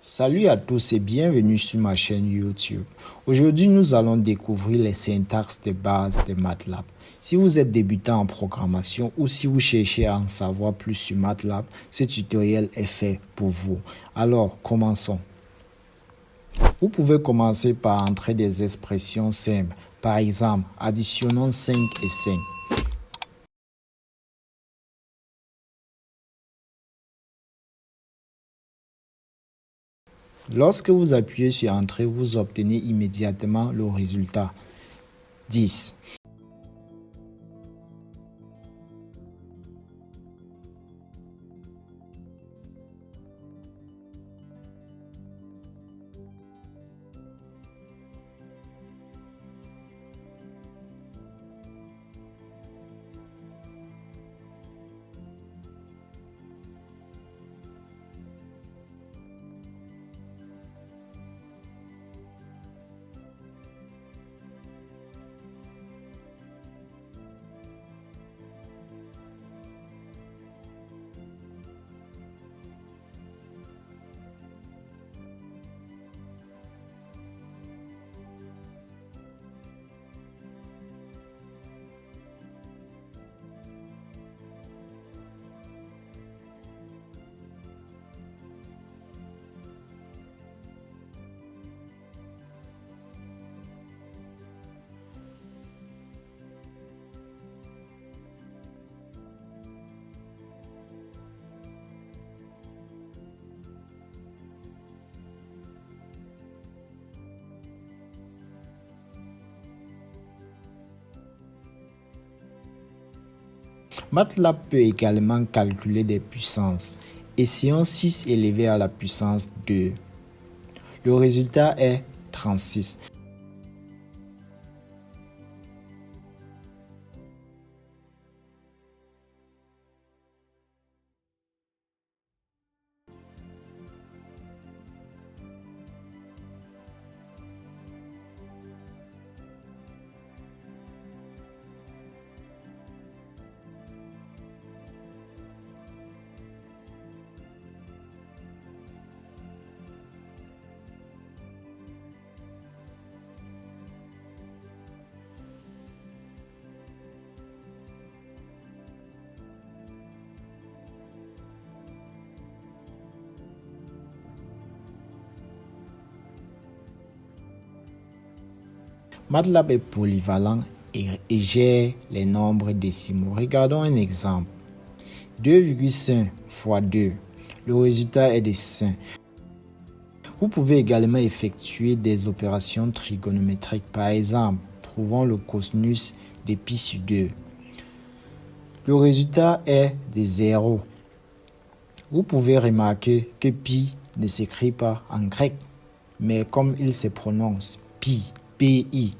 Salut à tous et bienvenue sur ma chaîne YouTube. Aujourd'hui, nous allons découvrir les syntaxes de base de MATLAB. Si vous êtes débutant en programmation ou si vous cherchez à en savoir plus sur MATLAB, ce tutoriel est fait pour vous. Alors, commençons. Vous pouvez commencer par entrer des expressions simples. Par exemple, additionnons 5 et 5. Lorsque vous appuyez sur Entrée, vous obtenez immédiatement le résultat 10. MATLAB peut également calculer des puissances. Essayons 6 élevé à la puissance 2. Le résultat est 36. MATLAB est polyvalent et gère les nombres décimaux. Regardons un exemple. 2,5 fois 2. Le résultat est de 5. Vous pouvez également effectuer des opérations trigonométriques. Par exemple, trouvons le cosinus de pi sur 2. Le résultat est de 0. Vous pouvez remarquer que pi ne s'écrit pas en grec, mais comme il se prononce pi, pi.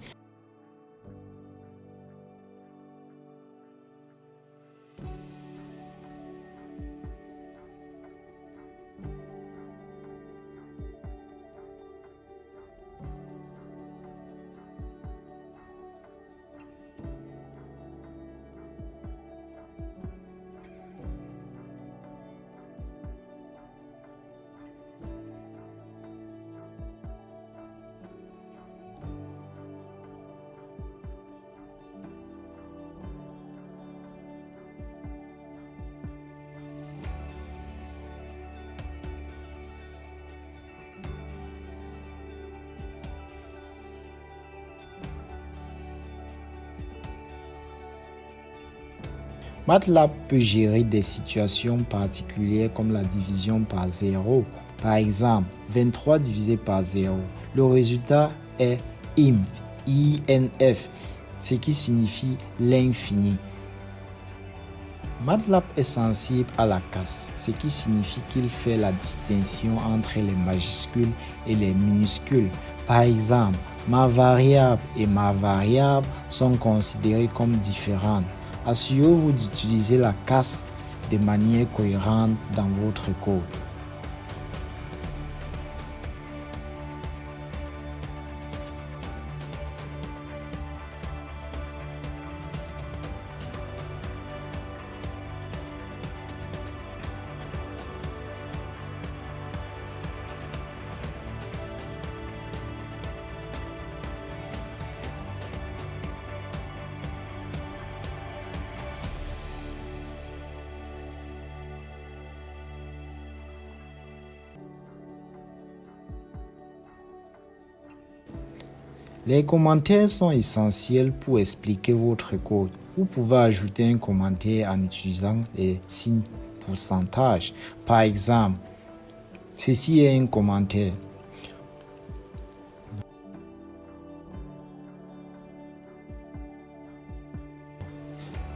MATLAB peut gérer des situations particulières comme la division par 0. Par exemple, 23 divisé par 0. Le résultat est INF, ce qui signifie l'infini. MATLAB est sensible à la casse, ce qui signifie qu'il fait la distinction entre les majuscules et les minuscules. Par exemple, ma variable et ma variable sont considérées comme différentes. Assurez-vous d'utiliser la casse de manière cohérente dans votre code. Les commentaires sont essentiels pour expliquer votre code. Vous pouvez ajouter un commentaire en utilisant les signes pourcentage. Par exemple, ceci est un commentaire.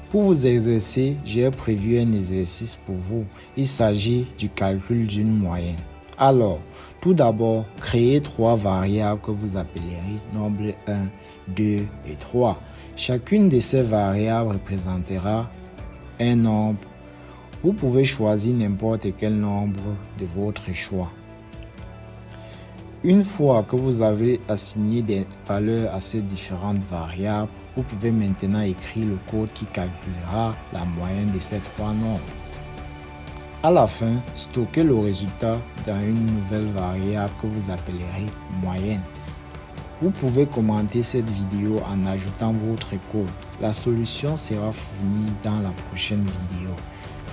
Pour vous exercer, j'ai prévu un exercice pour vous. Il s'agit du calcul d'une moyenne. Alors, tout d'abord, créez 3 variables que vous appellerez nombre 1, 2 et 3. Chacune de ces variables représentera un nombre. Vous pouvez choisir n'importe quel nombre de votre choix. Une fois que vous avez assigné des valeurs à ces différentes variables, vous pouvez maintenant écrire le code qui calculera la moyenne de ces 3 nombres. À la fin, stockez le résultat dans une nouvelle variable que vous appellerez moyenne. Vous pouvez commenter cette vidéo en ajoutant votre code. La solution sera fournie dans la prochaine vidéo.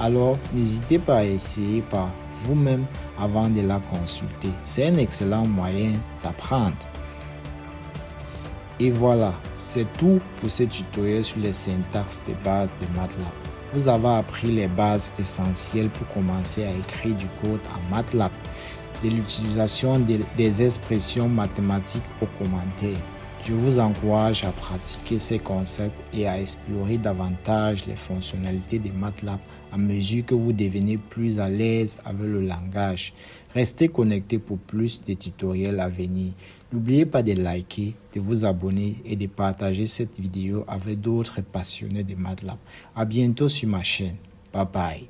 Alors, n'hésitez pas à essayer par vous-même avant de la consulter. C'est un excellent moyen d'apprendre. Et voilà, c'est tout pour ce tutoriel sur les syntaxes de base de MATLAB. Vous avez appris les bases essentielles pour commencer à écrire du code en MATLAB, de l'utilisation des expressions mathématiques aux commentaires. Je vous encourage à pratiquer ces concepts et à explorer davantage les fonctionnalités de MATLAB à mesure que vous devenez plus à l'aise avec le langage. Restez connectés pour plus de tutoriels à venir. N'oubliez pas de liker, de vous abonner et de partager cette vidéo avec d'autres passionnés de MATLAB. À bientôt sur ma chaîne. Bye bye.